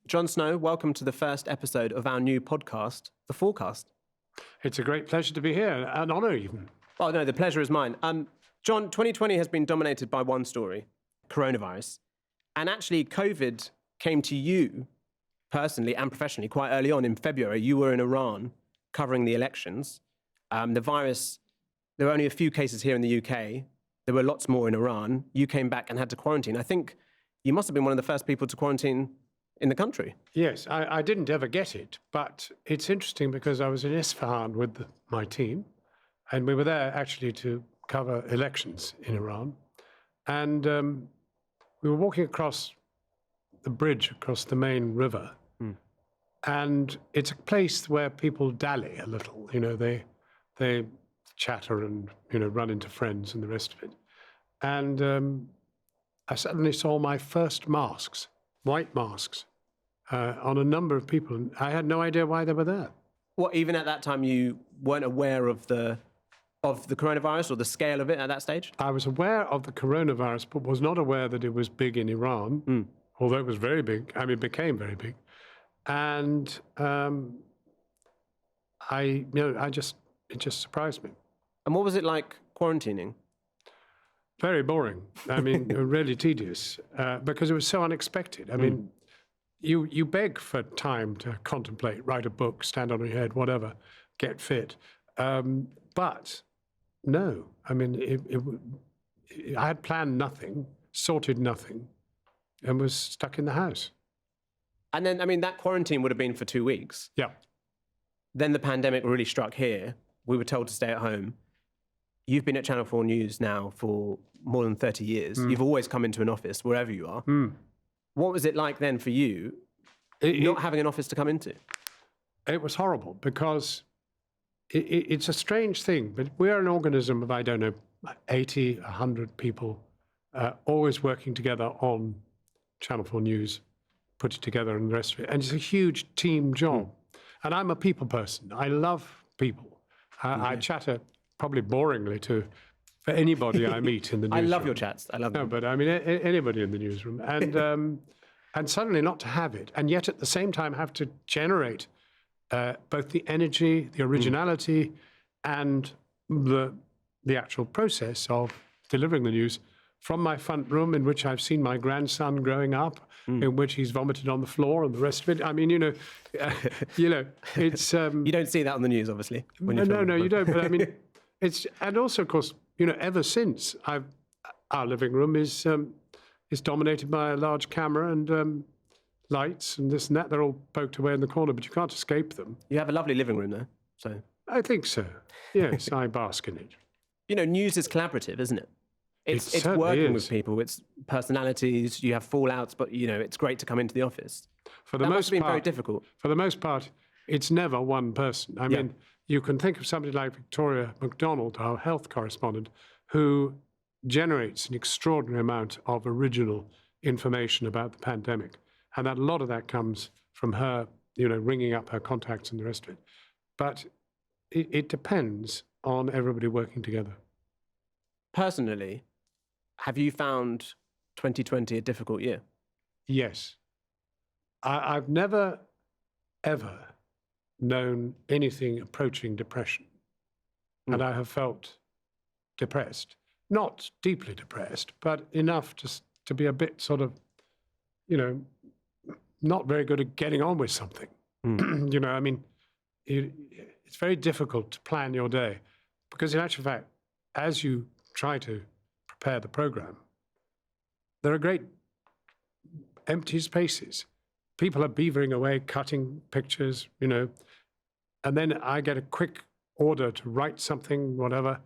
Jon Snow, welcome to the first episode of our new podcast, The Fourcast. It's a great pleasure to be here, an honour even. Oh, no, the pleasure is mine. John, 2020 has been dominated by one story, coronavirus. And actually, COVID came to you personally and professionally quite early on in February. You were in Iran covering the elections. The virus, there were only a few cases here in the UK. There were lots more in Iran. You came back and had to quarantine. I think you must have been one of the first people to quarantine in the country. Yes, I didn't ever get it, but it's interesting because I was in Isfahan with my team, and we were there actually to cover elections in Iran. And we were walking across the bridge, across the main river, and it's a place where people dally a little. You know, they chatter and, you know, run into friends and the rest of it. And I suddenly saw my first masks, white masks, on a number of people. And I had no idea why they were there. What, even at that time, you weren't aware of the coronavirus or the scale of it at that stage? I was aware of the coronavirus, but was not aware that it was big in Iran, although it was very big. I mean, it became very big. And it just surprised me. And what was it like quarantining? Very boring. I mean, really tedious, because it was so unexpected. I mean, you beg for time to contemplate, write a book, stand on your head, whatever, get fit. But no, I mean, I had planned nothing, sorted nothing, and was stuck in the house. And then, I mean, that quarantine would have been for 2 weeks. Yeah. Then the pandemic really struck here. We were told to stay at home. You've been at Channel 4 News now for more than 30 years. You've always come into an office, wherever you are. What was it like then for you, not having an office to come into? It was horrible because it's a strange thing, but we're an organism of, 80, 100 people, always working together on Channel 4 News, put it together and the rest of it. And it's a huge team job. And I'm a people person. I love people. I chatter probably boringly for anybody I meet in the newsroom. I love your chats. I love them. No, but I mean, anybody in the newsroom. And, and suddenly not to have it, and yet at the same time have to generate both the energy, the originality, and the actual process of delivering the news from my front room, in which I've seen my grandson growing up, in which he's vomited on the floor and the rest of it. I mean, it's... You don't see that on the news, obviously. When No, you don't. But I mean, and also, of course, ever since, our living room is dominated by a large camera and lights and this and that. They're all poked away in the corner, but you can't escape them. You have a lovely living room, though. So I think so. Yes, I bask in it. News is collaborative, isn't it? It's working with people. It's personalities. You have fallouts, but it's great to come into the office. For the most part, very difficult. For the most part, it's never one person. I mean, you can think of somebody like Victoria MacDonald, our health correspondent, who generates an extraordinary amount of original information about the pandemic, and that a lot of that comes from her, ringing up her contacts and the rest of it. But it depends on everybody working together. Personally, have you found 2020 a difficult year? Yes. I've never, ever known anything approaching depression. And I have felt depressed. Not deeply depressed, but enough just to be a bit sort of, not very good at getting on with something. I mean, it's very difficult to plan your day because in actual fact, as you try to prepare the program, there are great empty spaces. People are beavering away, cutting pictures, and then I get a quick order to write something, whatever,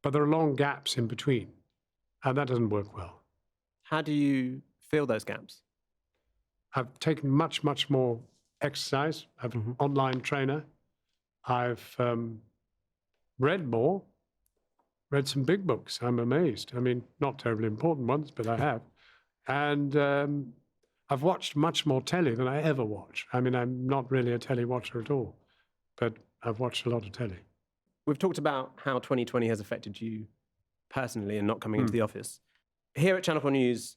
but there are long gaps in between, and that doesn't work well. How do you fill those gaps? I've taken much, much more exercise. I have an online trainer. I've read more. Read some big books. I'm amazed. I mean, not terribly important ones, but I have. And I've watched much more telly than I ever watch. I mean, I'm not really a telly watcher at all, but I've watched a lot of telly. We've talked about how 2020 has affected you personally and not coming into the office. Here at Channel 4 News,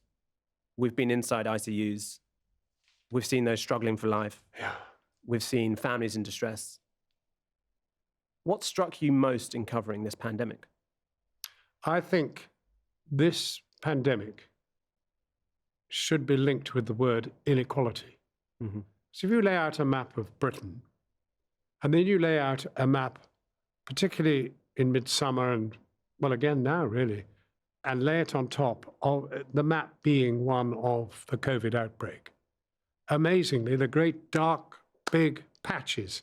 we've been inside ICUs We've seen those struggling for life. Yeah. We've seen families in distress. What struck you most in covering this pandemic? I think this pandemic should be linked with the word inequality. Mm-hmm. So if you lay out a map of Britain, and then you lay out a map, particularly in midsummer and, well, again now really, and lay it on top of the map being one of the COVID outbreak. Amazingly, the great dark, big patches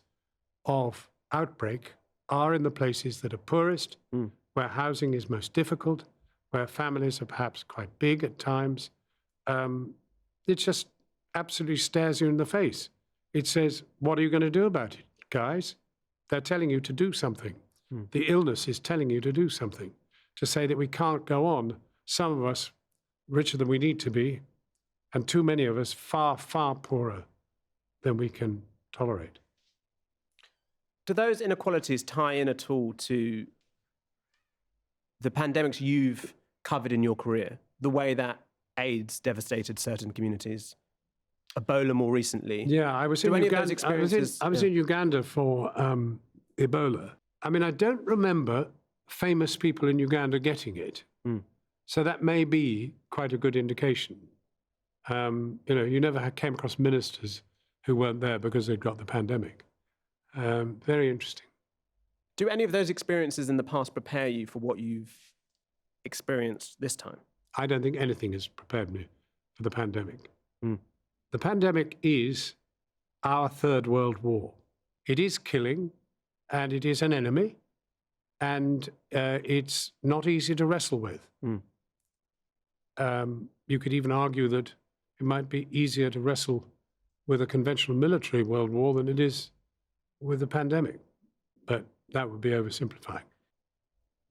of outbreak are in the places that are poorest, where housing is most difficult, where families are perhaps quite big at times. It just absolutely stares you in the face. It says, what are you going to do about it, guys? They're telling you to do something. The illness is telling you to do something, to say that we can't go on, some of us richer than we need to be, and too many of us far, far poorer than we can tolerate. Do those inequalities tie in at all to the pandemics you've covered in your career? The way that AIDS devastated certain communities, Ebola more recently. Yeah, I was in any of Uganda. those experiences- I was in Uganda for Ebola. I mean, I don't remember famous people in Uganda getting it. So that may be quite a good indication. You never came across ministers who weren't there because they'd got the pandemic. Very interesting. Do any of those experiences in the past prepare you for what you've experienced this time? I don't think anything has prepared me for the pandemic. The pandemic is our third world war. It is killing, and it is an enemy, and it's not easy to wrestle with. You could even argue that it might be easier to wrestle with a conventional military world war than it is with the pandemic. But that would be oversimplifying.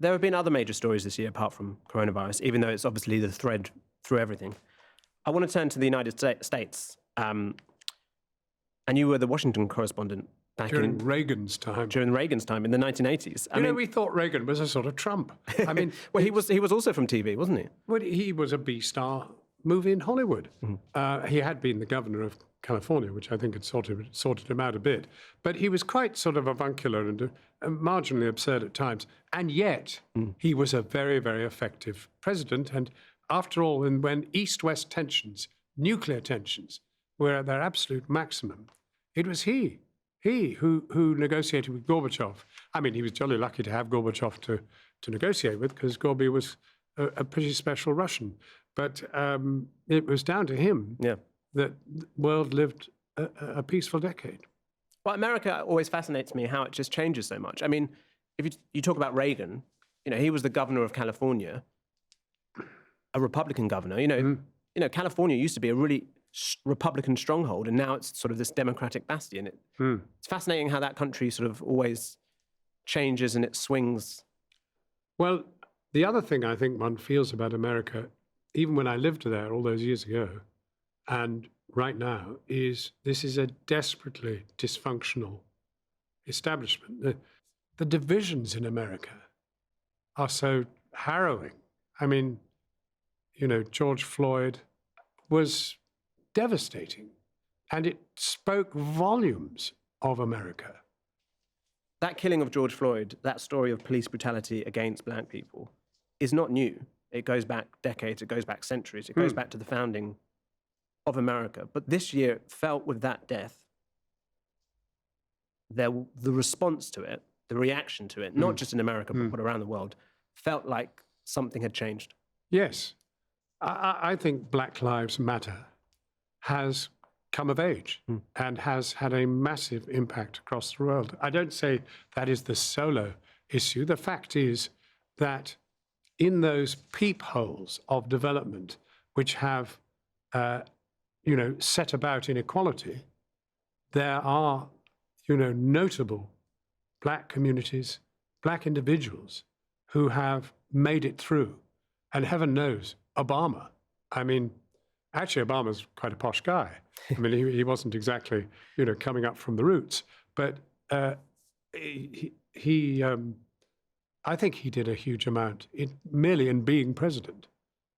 There have been other major stories this year apart from coronavirus, even though it's obviously the thread through everything. I want to turn to the United States. And you were the Washington correspondent back During Reagan's time. during Reagan's time in the 1980s. I mean, we thought Reagan was a sort of Trump. I mean, well, he was also from TV, wasn't he? well, he was a B-star movie in Hollywood. He had been the governor of California, which I think had sorted him out a bit. But he was quite sort of avuncular and marginally absurd at times. And yet, he was a very, very effective president. And after all, when East-West tensions, nuclear tensions, were at their absolute maximum, it was he who negotiated with Gorbachev. I mean, he was jolly lucky to have Gorbachev to negotiate with, because Gorby was a pretty special Russian. But it was down to him that the world lived a peaceful decade. Well, America always fascinates me how it just changes so much. I mean, if you talk about Reagan, he was the governor of California, a Republican governor. California used to be a really Republican stronghold, and now it's sort of this Democratic bastion. It's fascinating how that country sort of always changes and it swings. Well, the other thing I think one feels about America, even when I lived there all those years ago, and right now, is this is a desperately dysfunctional establishment. The divisions in America are so harrowing. I mean, George Floyd was devastating, and it spoke volumes of America. That killing of George Floyd, that story of police brutality against black people, is not new. It goes back decades, it goes back centuries, it goes back to the founding of America. But this year it felt with that death, the response to it, the reaction to it, not just in America, but around the world, felt like something had changed. Yes. I think Black Lives Matter has come of age and has had a massive impact across the world. I don't say that is the solo issue. The fact is that in those peepholes of development which have, set about inequality, there are, notable black communities, black individuals who have made it through. And heaven knows, Obama. I mean, actually, Obama's quite a posh guy. I mean, he wasn't exactly, coming up from the roots. But I think he did a huge amount merely in being president,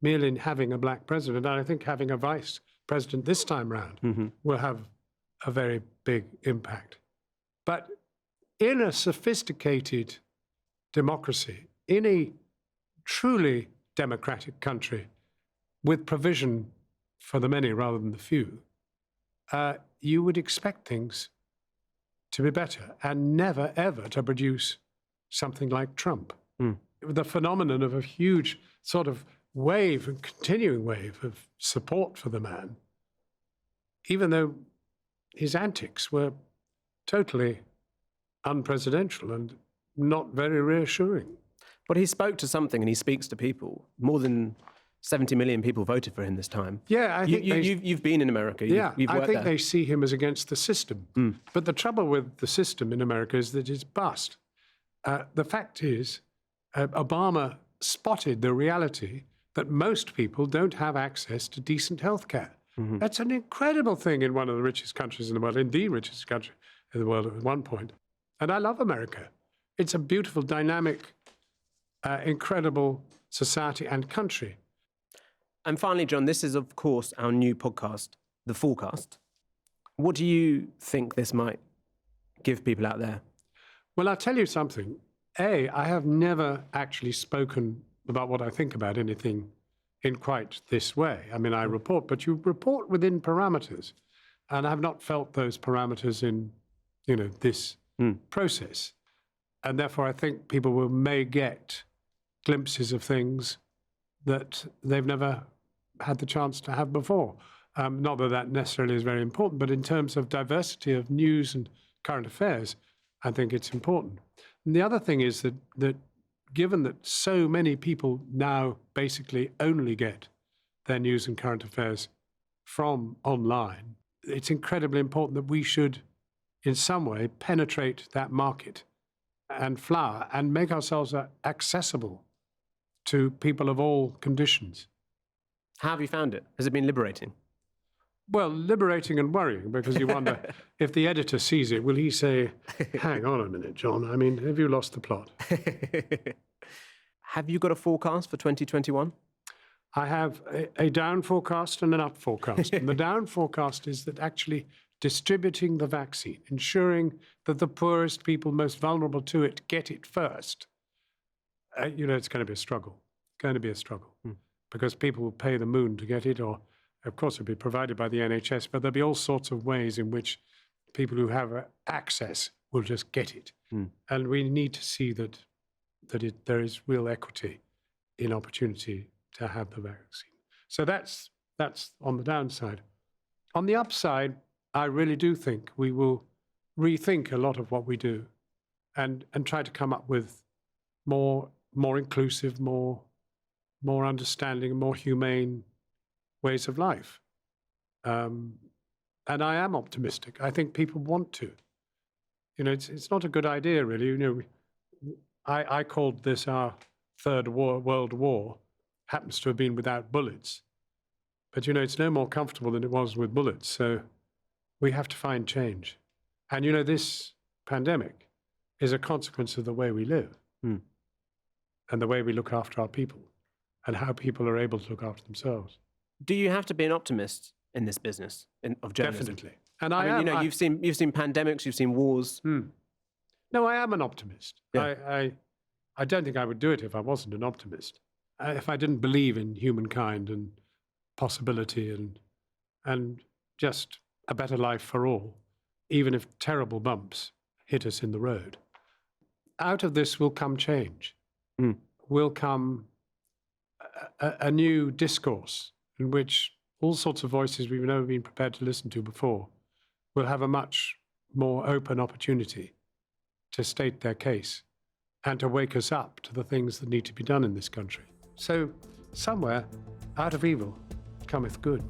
merely in having a black president. And I think having a vice president this time round will have a very big impact. But in a sophisticated democracy, in a truly democratic country with provision for the many rather than the few, you would expect things to be better and never, ever to produce something like Trump. The phenomenon of a huge sort of wave and continuing wave of support for the man, even though his antics were totally unpresidential and not very reassuring. But he spoke to something and he speaks to people. More than 70 million people voted for him this time. Yeah, I think you've been in America. You've I worked think there. they see him as against the system. But the trouble with the system in America is that it's bust. The fact is, Obama spotted the reality that most people don't have access to decent health care. That's an incredible thing in one of the richest countries in the world, in the richest country in the world at one point. And I love America. It's a beautiful, dynamic, incredible society and country. And finally, Jon, this is, of course, our new podcast, The Fourcast. What do you think this might give people out there? Well, I'll tell you something. I have never actually spoken about what I think about anything in quite this way. I mean, I report, but you report within parameters. And I have not felt those parameters in, this process. And therefore, I think people may get glimpses of things that they've never had the chance to have before. Not that that necessarily is very important, but in terms of diversity of news and current affairs, I think it's important. And the other thing is that given that so many people now basically only get their news and current affairs from online, it's incredibly important that we should, in some way, penetrate that market and flower and make ourselves accessible to people of all conditions. How have you found it? Has it been liberating? Well, liberating and worrying, because you wonder if the editor sees it, will he say, hang on a minute, Jon, I mean, have you lost the plot? Have you got a forecast for 2021? I have a down forecast and an up forecast. And the down forecast is that actually distributing the vaccine, ensuring that the poorest people most vulnerable to it get it first, it's going to be a struggle. Going to be a struggle. Because people will pay the moon to get it, or of course it'll be provided by the NHS, but there'll be all sorts of ways in which people who have access will just get it. And we need to see that there is real equity in opportunity to have the vaccine. So that's on the downside. On the upside, I really do think we will rethink a lot of what we do and try to come up with more inclusive, more understanding, more humane ways of life. And I am optimistic. I think people want to. It's not a good idea, really. I called this our third world war. Happens to have been without bullets. But, it's no more comfortable than it was with bullets. So we have to find change. And, this pandemic is a consequence of the way we live and the way we look after our people and how people are able to look after themselves. Do you have to be an optimist in this business of journalism? Definitely. And I mean, you've seen pandemics, you've seen wars. No, I am an optimist. Yeah. I don't think I would do it if I wasn't an optimist. If I didn't believe in humankind and possibility and just a better life for all, even if terrible bumps hit us in the road. Out of this will come change. Will come a new discourse in which all sorts of voices we've never been prepared to listen to before will have a much more open opportunity to state their case and to wake us up to the things that need to be done in this country. So somewhere out of evil cometh good.